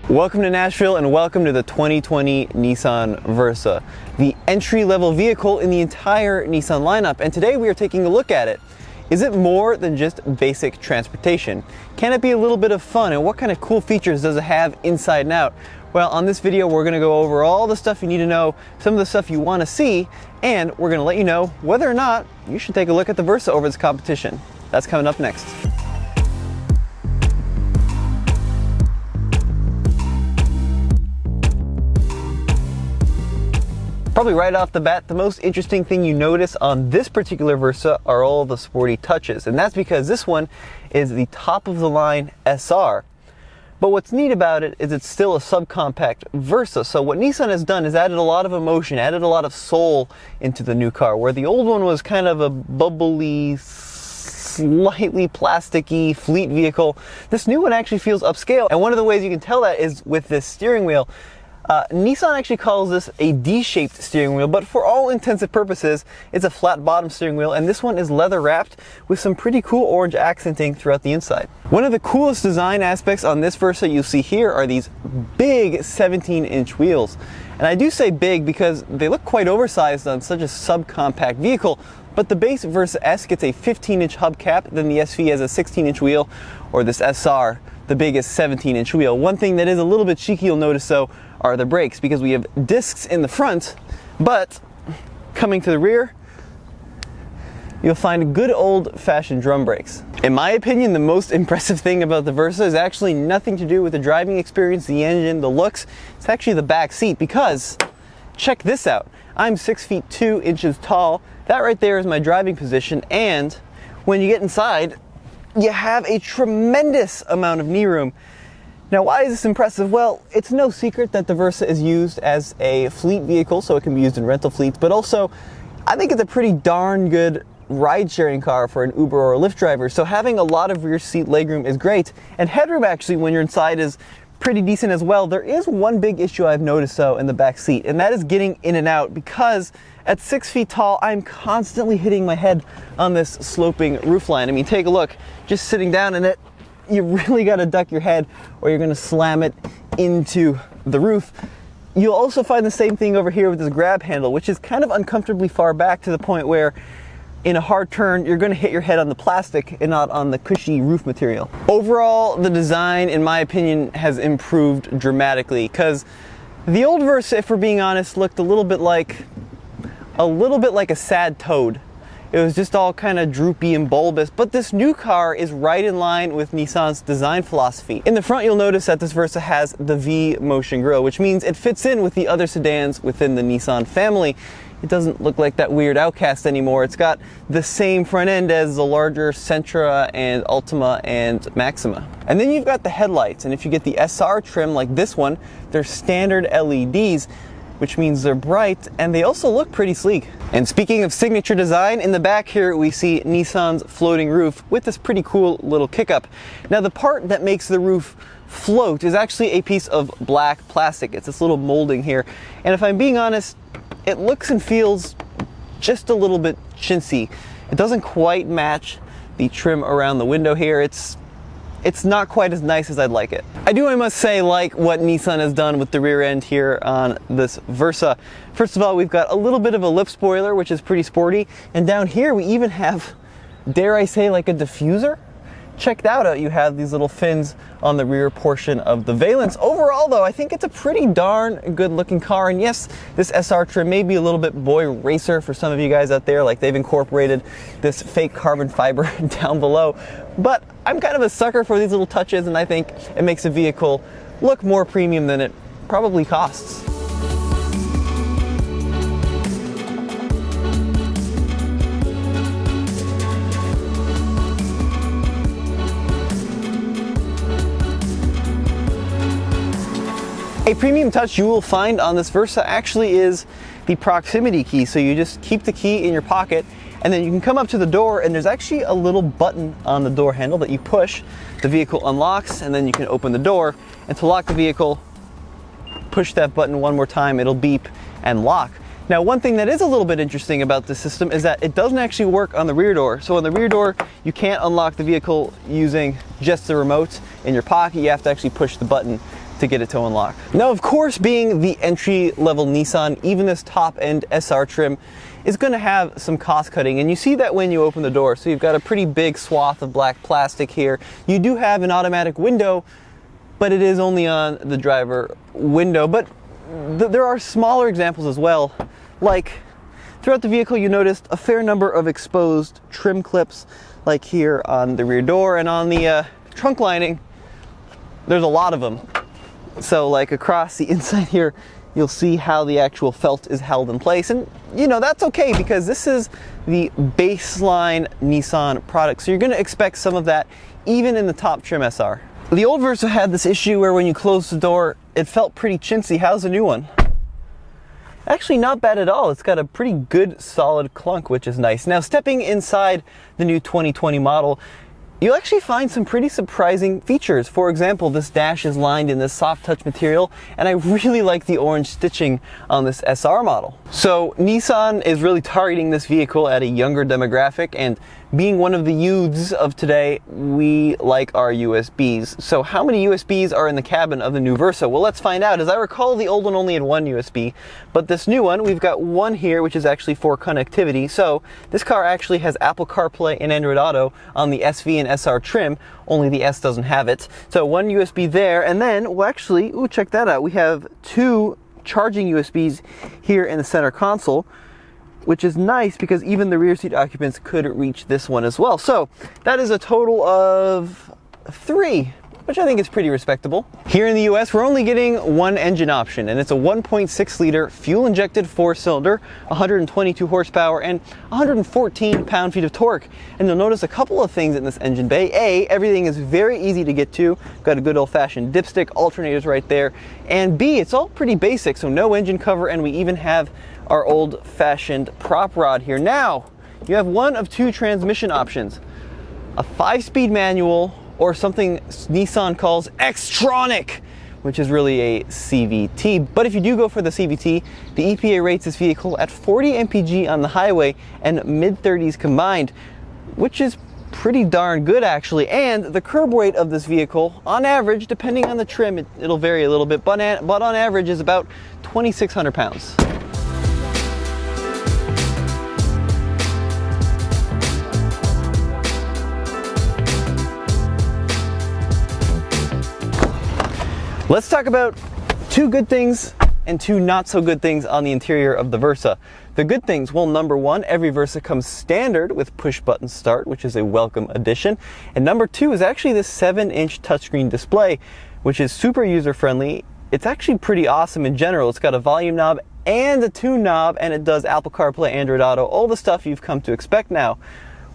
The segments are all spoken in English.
Welcome to Nashville and welcome to the 2020 Nissan Versa, the entry-level vehicle in the entire Nissan lineup. And today we are taking a look at it. Is it more than just basic transportation? Can it be a little bit of fun? And what kind of cool features does it have inside and out? Well, on this video, we're gonna go over all the stuff you need to know, some of the stuff you wanna see, and we're gonna let you know whether or not you should take a look at the Versa over this competition. That's coming up next. Probably right off the bat, the most interesting thing you notice on this particular Versa are all the sporty touches. And that's because this one is the top of the line SR. But what's neat about it is it's still a subcompact Versa. So what Nissan has done is added a lot of emotion, added a lot of soul into the new car, where the old one was kind of a bubbly, slightly plasticky fleet vehicle. This new one actually feels upscale. And one of the ways you can tell that is with this steering wheel. Nissan actually calls this a D-shaped steering wheel, but for all intents and purposes, it's a flat bottom steering wheel, and this one is leather wrapped with some pretty cool orange accenting throughout the inside. One of the coolest design aspects on this Versa you see here are these big 17-inch wheels. And I do say big because they look quite oversized on such a subcompact vehicle, but the base Versa S gets a 15-inch hubcap, then the SV has a 16-inch wheel, or this SR, the biggest 17-inch wheel. One thing that is a little bit cheeky you'll notice though are the brakes, because we have discs in the front, but coming to the rear, you'll find good old-fashioned drum brakes. In my opinion, the most impressive thing about the Versa is actually nothing to do with the driving experience, the engine, the looks. It's actually the back seat, because check this out. I'm 6 feet 2 inches tall. That right there is my driving position, and when you get inside, you have a tremendous amount of knee room. Now, why is this impressive? Well, it's no secret that the Versa is used as a fleet vehicle, so it can be used in rental fleets, but also, I think it's a pretty darn good ride-sharing car for an Uber or a Lyft driver, so having a lot of rear seat legroom is great, and headroom actually when you're inside is pretty decent as well. There is one big issue I've noticed though in the back seat, and that is getting in and out, because at 6 feet tall, I'm constantly hitting my head on this sloping roofline. I mean, take a look, just sitting down in it, you really got to duck your head or you're going to slam it into the roof. You'll also find the same thing over here with this grab handle, which is kind of uncomfortably far back to the point where in a hard turn, you're going to hit your head on the plastic and not on the cushy roof material. Overall, the design, in my opinion, has improved dramatically, because the old Versa, if we're being honest, looked a little bit like a sad toad. It was just all kind of droopy and bulbous, but this new car is right in line with Nissan's design philosophy. In the front, you'll notice that this Versa has the V-motion grille, which means it fits in with the other sedans within the Nissan family. It doesn't look like that weird outcast anymore. It's got the same front end as the larger Sentra and Ultima and Maxima. And then you've got the headlights, and if you get the SR trim like this one, they're standard LEDs, which means they're bright, and they also look pretty sleek. And speaking of signature design, in the back here we see Nissan's floating roof with this pretty cool little kick-up. Now the part that makes the roof float is actually a piece of black plastic. It's this little molding here, and if I'm being honest, it looks and feels just a little bit chintzy. It doesn't quite match the trim around the window here. It's not quite as nice as I'd like it. I must say, like what Nissan has done with the rear end here on this Versa. First of all, we've got a little bit of a lip spoiler, which is pretty sporty. And down here, we even have, dare I say, like a diffuser? Check that out. You have these little fins on the rear portion of the valence. Overall, though, I think it's a pretty darn good looking car. And yes, this SR trim may be a little bit boy racer for some of you guys out there, like they've incorporated this fake carbon fiber down below. But I'm kind of a sucker for these little touches, and I think it makes a vehicle look more premium than it probably costs. A premium touch you will find on this Versa actually is the proximity key. So you just keep the key in your pocket, and then you can come up to the door, and there's actually a little button on the door handle that you push. The vehicle unlocks, and then you can open the door. And to lock the vehicle, push that button one more time, it'll beep and lock. Now, one thing that is a little bit interesting about this system is that it doesn't actually work on the rear door. So on the rear door, you can't unlock the vehicle using just the remote in your pocket. You have to actually push the button to get it to unlock. Now, of course, being the entry-level Nissan, even this top-end SR trim is going to have some cost cutting, and you see that when you open the door. So you've got a pretty big swath of black plastic here. You do have an automatic window, but it is only on the driver window. But there are smaller examples as well. Like throughout the vehicle, you noticed a fair number of exposed trim clips, like here on the rear door, and on the trunk lining, there's a lot of them. So like across the inside here, you'll see how the actual felt is held in place. And you know, that's okay because this is the baseline Nissan product. So you're going to expect some of that even in the top trim SR. The old Versa had this issue where when you closed the door, it felt pretty chintzy. How's the new one? Actually not bad at all. It's got a pretty good solid clunk, which is nice. Now, stepping inside the new 2020 model, you'll actually find some pretty surprising features. For example, this dash is lined in this soft touch material, and I really like the orange stitching on this SR model. So Nissan is really targeting this vehicle at a younger demographic, and being one of the youths of today, we like our USBs. So how many USBs are in the cabin of the new Versa? Well, let's find out. As I recall, the old one only had one USB, but this new one, we've got one here, which is actually for connectivity. So this car actually has Apple CarPlay and Android Auto on the SV and SR trim, only the S doesn't have it. So one USB there, and then, well actually, ooh, check that out. We have two charging USBs here in the center console, which is nice because even the rear seat occupants could reach this one as well. So that is a total of 3, which I think is pretty respectable. Here in the US, we're only getting one engine option, and it's a 1.6 liter fuel injected 4-cylinder, 122 horsepower and 114 pound-feet of torque. And you'll notice a couple of things in this engine bay. A, everything is very easy to get to. Got a good old-fashioned dipstick, alternators right there. And B, it's all pretty basic, so no engine cover, and we even have our old-fashioned prop rod here. Now, you have one of 2 transmission options, a 5-speed manual or something Nissan calls Xtronic, which is really a CVT. But if you do go for the CVT, the EPA rates this vehicle at 40 mpg on the highway and mid-30s combined, which is pretty darn good actually. And the curb weight of this vehicle, on average, depending on the trim, it'll vary a little bit, but on average is about 2,600 pounds. Let's talk about 2 good things and 2 not so good things on the interior of the Versa. The good things, well, number 1, every Versa comes standard with push button start, which is a welcome addition. And number 2 is actually this 7-inch touchscreen display, which is super user friendly. It's actually pretty awesome in general. It's got a volume knob and a tune knob, and it does Apple CarPlay, Android Auto, all the stuff you've come to expect now.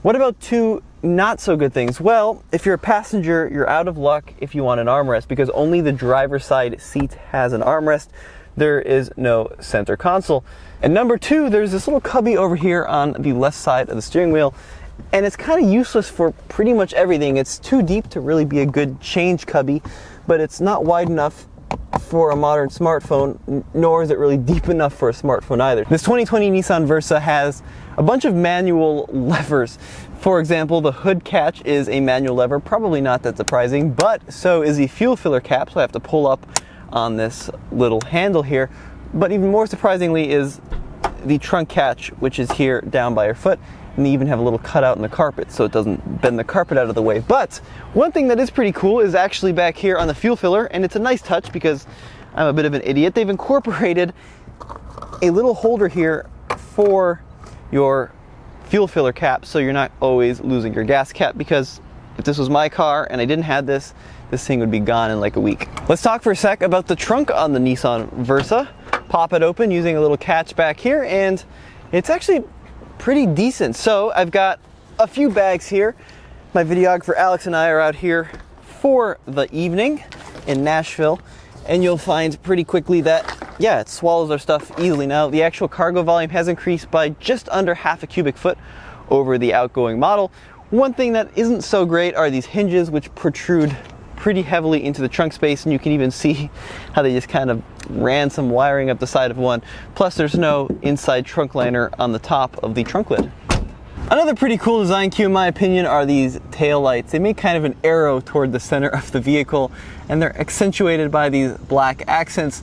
What about 2 not so good things? Well, if you're a passenger, you're out of luck if you want an armrest, because only the driver's side seat has an armrest. There is no center console. And number 2, there's this little cubby over here on the left side of the steering wheel, and it's kind of useless for pretty much everything. It's too deep to really be a good change cubby, but it's not wide enough for a modern smartphone, nor is it really deep enough for a smartphone either. This 2020 Nissan Versa has a bunch of manual levers. For example, the hood catch is a manual lever, probably not that surprising, but so is the fuel filler cap, so I have to pull up on this little handle here. But even more surprisingly is the trunk catch, which is here down by your foot, and they even have a little cutout in the carpet so it doesn't bend the carpet out of the way. But one thing that is pretty cool is actually back here on the fuel filler, and it's a nice touch because I'm a bit of an idiot. They've incorporated a little holder here for your fuel filler cap, so you're not always losing your gas cap, because if this was my car and I didn't have this, this thing would be gone in like a week. Let's talk for a sec about the trunk on the Nissan Versa. Pop it open using a little catch back here, and it's actually pretty decent. So I've got a few bags here. My videographer Alex and I are out here for the evening in Nashville, and you'll find pretty quickly that, yeah, it swallows our stuff easily. Now, the actual cargo volume has increased by just under half a cubic foot over the outgoing model. One thing that isn't so great are these hinges, which protrude pretty heavily into the trunk space, and you can even see how they just kind of ran some wiring up the side of one. Plus, there's no inside trunk liner on the top of the trunk lid. Another pretty cool design cue in my opinion are these tail lights. They make kind of an arrow toward the center of the vehicle, and they're accentuated by these black accents.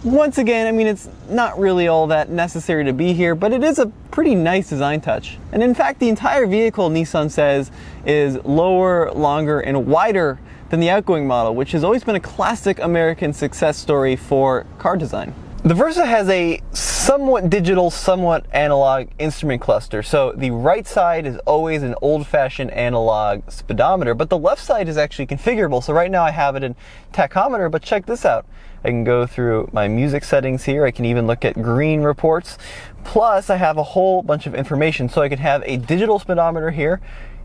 Once again, I mean, it's not really all that necessary to be here, but it is a pretty nice design touch. And in fact, the entire vehicle, Nissan says, is lower, longer, and wider than the outgoing model, which has always been a classic American success story for car design. The Versa has a somewhat digital, somewhat analog instrument cluster. So the right side is always an old-fashioned analog speedometer, but the left side is actually configurable. So right now I have it in tachometer, but check this out. I can go through my music settings here. I can even look at green reports. Plus I have a whole bunch of information. So I could have a digital speedometer here,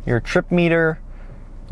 your trip meter,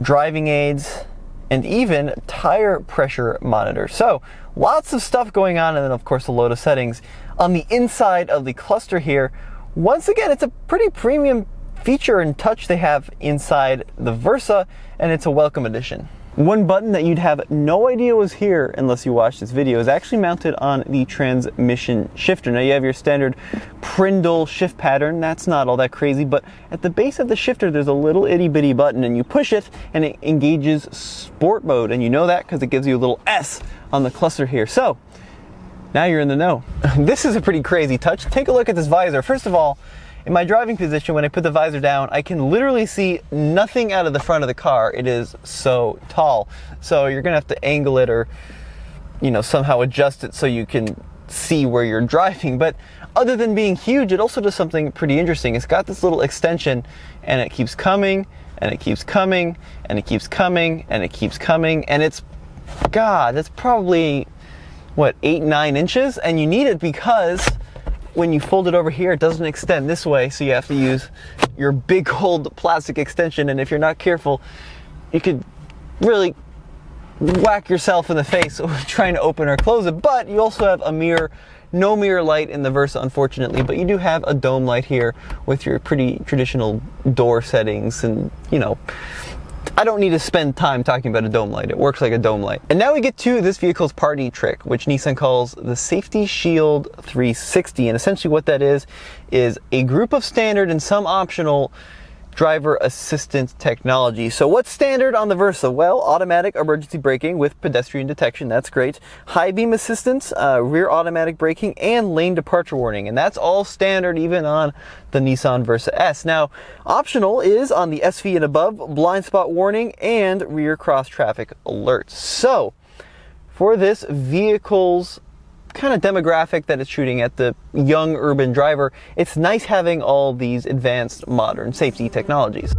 driving aids, and even tire pressure monitor. So lots of stuff going on, and then of course a load of settings. On the inside of the cluster here, once again, it's a pretty premium feature and touch they have inside the Versa, and it's a welcome addition. One button that you'd have no idea was here unless you watched this video is actually mounted on the transmission shifter. Now you have your standard Prindle shift pattern. That's not all that crazy, but at the base of the shifter there's a little itty bitty button, and you push it and it engages sport mode, and you know that because it gives you a little S on the cluster here. So now you're in the know. This is a pretty crazy touch. Take a look at this visor. First of all, in my driving position, when I put the visor down, I can literally see nothing out of the front of the car. It is so tall. So you're gonna have to angle it or, you know, somehow adjust it so you can see where you're driving. But other than being huge, it also does something pretty interesting. It's got this little extension, and it keeps coming, and it keeps coming, and it keeps coming, and it keeps coming, and it's, God, that's probably, what, 8-9 inches? And you need it because when you fold it over here, it doesn't extend this way, so you have to use your big old plastic extension, and if you're not careful, you could really whack yourself in the face trying to open or close it. But you also have a mirror. No mirror light in the Versa, unfortunately, but you do have a dome light here with your pretty traditional door settings, and, you know, I don't need to spend time talking about a dome light. It works like a dome light. And now we get to this vehicle's party trick, which Nissan calls the Safety Shield 360. And essentially what that is a group of standard and some optional driver assistance technology. So what's standard on the Versa? Well, automatic emergency braking with pedestrian detection, that's great. High beam assistance, rear automatic braking, and lane departure warning. And that's all standard even on the Nissan Versa S. Now, optional is on the SV and above, blind spot warning and rear cross traffic alerts. So for this vehicle's kind of demographic that it's shooting at, the young urban driver, it's nice having all these advanced modern safety technologies.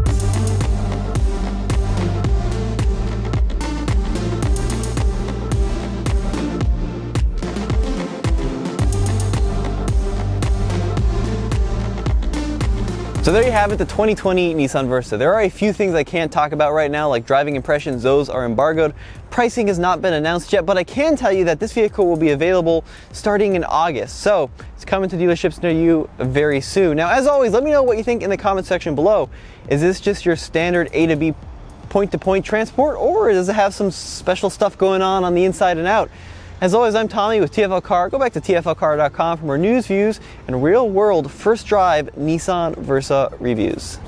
So there you have it, the 2020 Nissan Versa. There are a few things I can't talk about right now, like driving impressions. Those are embargoed. Pricing has not been announced yet, but I can tell you that this vehicle will be available starting in August. So it's coming to dealerships near you very soon. Now, as always, let me know what you think in the comment section below. Is this just your standard A to B point-to-point transport, or does it have some special stuff going on the inside and out? As always, I'm Tommy with TFL Car. Go back to tflcar.com for more news, views, and real-world first drive Nissan Versa reviews.